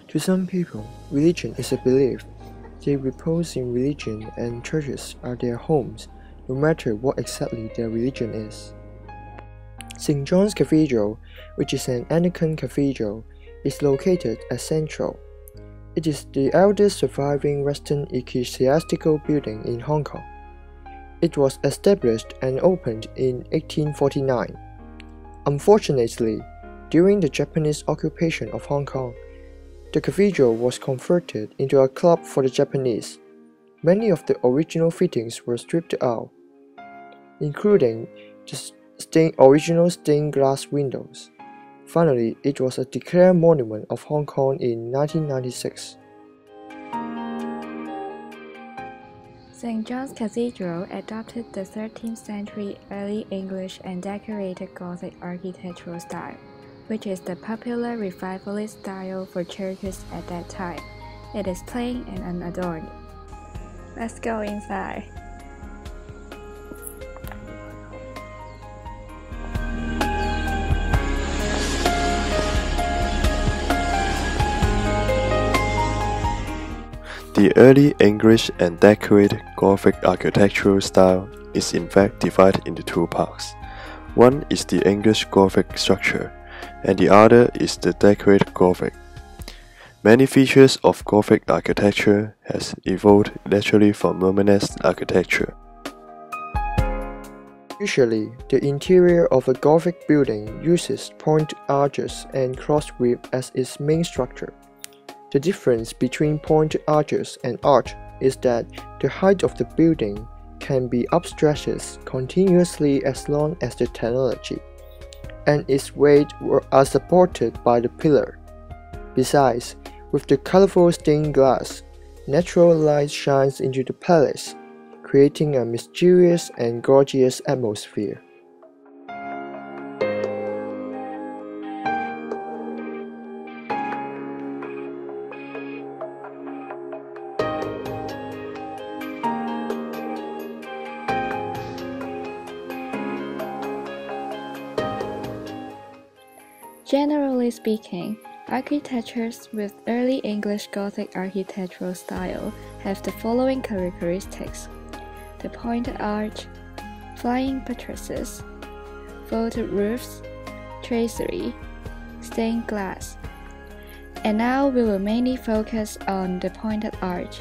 To some people, religion is a belief. They repose in religion and churches are their homes, no matter what exactly their religion is. St. John's Cathedral, which is an Anglican cathedral, is located at Central. It is the eldest surviving Western ecclesiastical building in Hong Kong. It was established and opened in 1849. Unfortunately, during the Japanese occupation of Hong Kong, the cathedral was converted into a club for the Japanese. Many of the original fittings were stripped out, including the original stained glass windows. Finally, it was a declared monument of Hong Kong in 1996. St. John's Cathedral adopted the 13th century Early English and decorated Gothic architectural style, which is the popular revivalist style for churches at that time. It is plain and unadorned. Let's go inside. The early English and decorated Gothic architectural style is in fact divided into two parts. One is the English Gothic structure, and the other is the decorated Gothic. Many features of Gothic architecture has evolved naturally from Romanesque architecture. Usually, the interior of a Gothic building uses pointed arches and cross ribs as its main structure. The difference between pointed arches and arch is that the height of the building can be upstretched continuously as long as the technology, and its weight are supported by the pillar. Besides, with the colorful stained glass, natural light shines into the palace, creating a mysterious and gorgeous atmosphere. Generally speaking, architectures with early English Gothic architectural style have the following characteristics: the pointed arch, flying buttresses, vaulted roofs, tracery, stained glass. And now we will mainly focus on the pointed arch,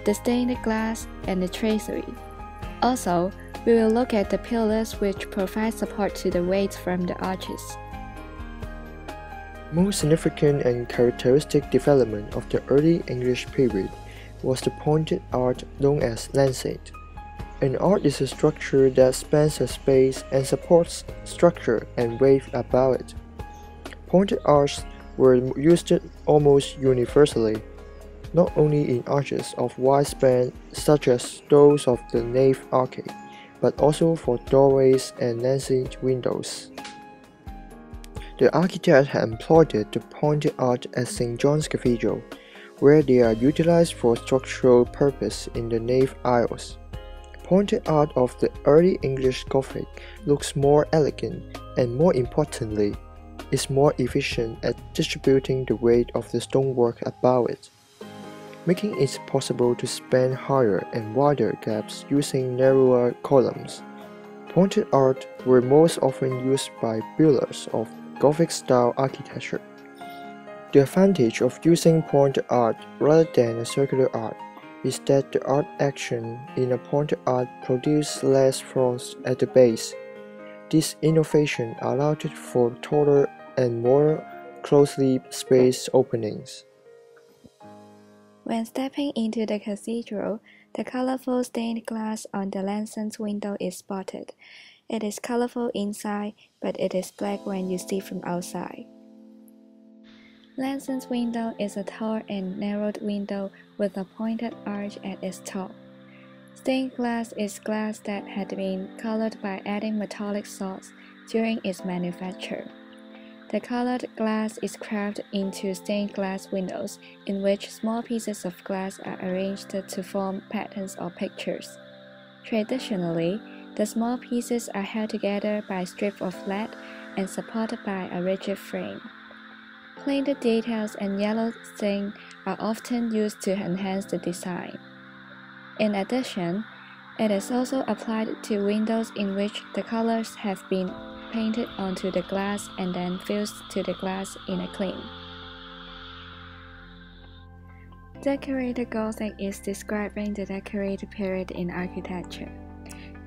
the stained glass, and the tracery. Also, we will look at the pillars which provide support to the weight from the arches. Most significant and characteristic development of the early English period was the pointed arch known as lancet. An arch is a structure that spans a space and supports structure and weight above it. Pointed arches were used almost universally, not only in arches of wide span such as those of the nave arcade, but also for doorways and lancet windows. The architect had employed the pointed arch at St. John's Cathedral, where they are utilized for structural purpose in the nave aisles. Pointed arch of the early English Gothic looks more elegant and, more importantly, is more efficient at distributing the weight of the stonework above it, making it possible to span higher and wider gaps using narrower columns. Pointed arch were most often used by builders of Gothic-style architecture. The advantage of using pointed arch rather than a circular arch is that the arch action in a pointed arch produces less force at the base. This innovation allowed for taller and more closely spaced openings. When stepping into the cathedral, the colorful stained glass on the lancet window is spotted. It is colorful inside, but it is black when you see from outside. Lancet window is a tall and narrowed window with a pointed arch at its top. Stained glass is glass that had been colored by adding metallic salts during its manufacture. The colored glass is carved into stained glass windows, in which small pieces of glass are arranged to form patterns or pictures. Traditionally, the small pieces are held together by strips of lead and supported by a rigid frame. Painted details and yellow stain are often used to enhance the design. In addition, it is also applied to windows in which the colors have been painted onto the glass and then fused to the glass in a clean. Decorated Gothic is describing the decorated period in architecture.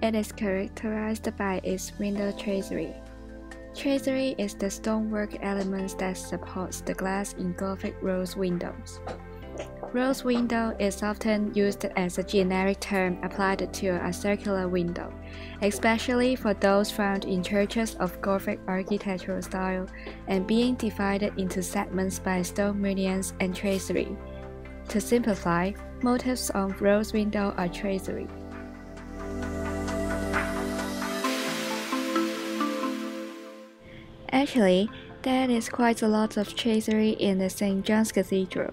It is characterized by its window tracery. Tracery is the stonework elements that supports the glass in Gothic rose windows. Rose window is often used as a generic term applied to a circular window, especially for those found in churches of Gothic architectural style and being divided into segments by stone mullions and tracery. To simplify, motifs on rose window are tracery. Actually, there is quite a lot of tracery in the St. John's Cathedral.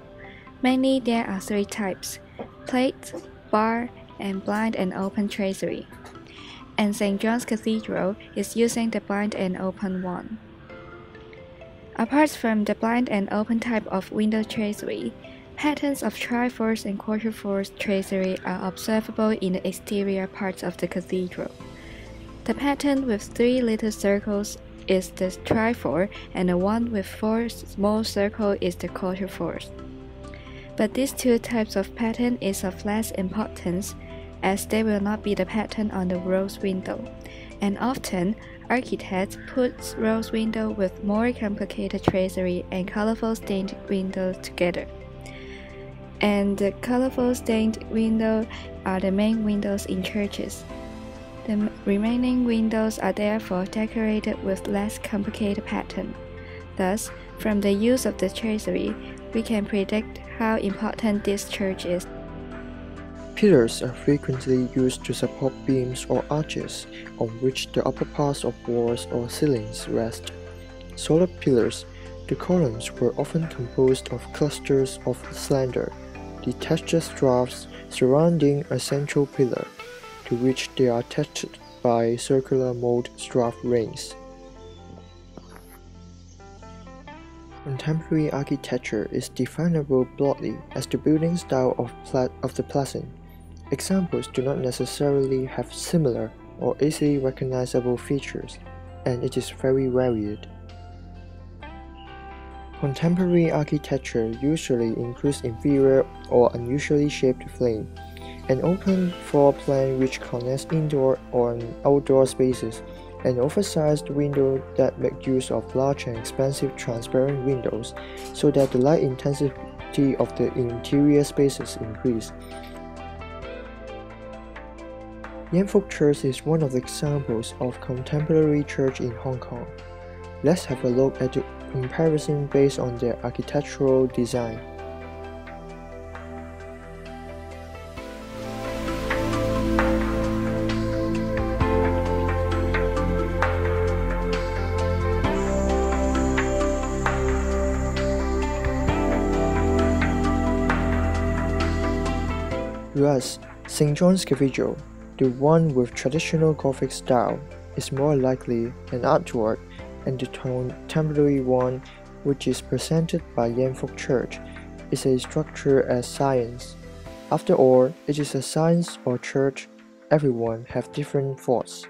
Mainly there are three types: plate, bar, and blind and open tracery. And St. John's Cathedral is using the blind and open one. Apart from the blind and open type of window tracery, patterns of triforce and quarterforce tracery are observable in the exterior parts of the cathedral. The pattern with 3 little circles is the triforce, and the one with 4 small circles is the quarterforce. But these two types of pattern is of less importance, as they will not be the pattern on the rose window, and often architects put rose window with more complicated tracery and colorful stained windows together. And the colorful stained windows are the main windows in churches. The remaining windows are therefore decorated with less complicated pattern. Thus, from the use of the tracery, we can predict how important this church is. Pillars are frequently used to support beams or arches on which the upper parts of walls or ceilings rest. Solid pillars, the columns were often composed of clusters of slender, detached shafts surrounding a central pillar, to which they are attached by circular mold shaft rings. Contemporary architecture is definable broadly as the building style of the pleasant. Examples do not necessarily have similar or easily recognizable features, and it is very varied. Contemporary architecture usually includes inferior or unusually shaped frame, an open floor plan which connects indoor or outdoor spaces, an oversized window that make use of large and expensive transparent windows so that the light intensity of the interior spaces increase. Yanfok Church is one of the examples of contemporary church in Hong Kong. Let's have a look at the comparison based on their architectural design. Thus, St. John's Cathedral, the one with traditional Gothic style, is more likely an artwork, and the contemporary one, which is presented by Yanfok Church, is a structure as science. After all, it is a science or church. Everyone have different thoughts.